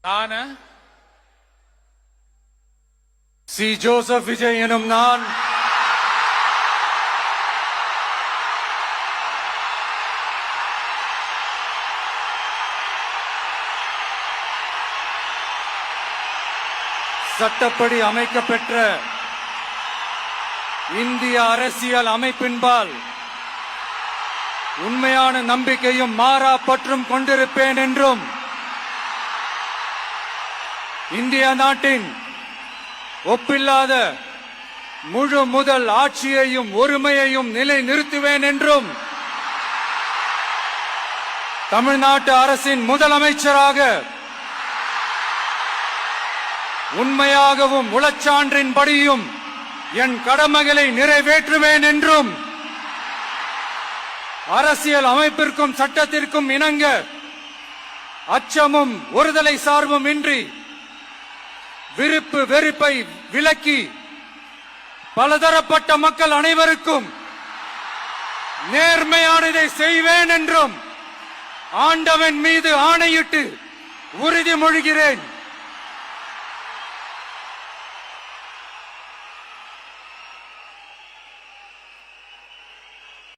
நான் C. Joseph Vijay எனும் நான் சட்டப்படி அமைக்கப்பெற்ற இந்திய அரசியல் அமைப்பின்பால் உண்மையான நம்பிக்கையும் மாறா பற்றும் கொண்டிருப்பேன் என்றும் இந்திய நாட்டின் ஒப்பில்லாத முழு முதல் ஆட்சியையும் ஒருமையையும் நிலை நிறுத்துவேன் என்றும் தமிழ்நாட்டு அரசின் முதலமைச்சராக உண்மையாகவும் உளச்சான்றின்படியும் என் கடமைகளை நிறைவேற்றுவேன் என்றும் அரசியல் அமைப்பிற்கும் சட்டத்திற்கும் இணங்க அச்சமும் ஒருதலை சார்பும் இன்றி விருப்பு வெறுப்பை விலக்கி பலதரப்பட்ட மக்கள் அனைவருக்கும் நேர்மையானதை செய்வேன் என்றும் ஆண்டவன் மீது ஆணையிட்டு உறுதிமொழிகிறேன்.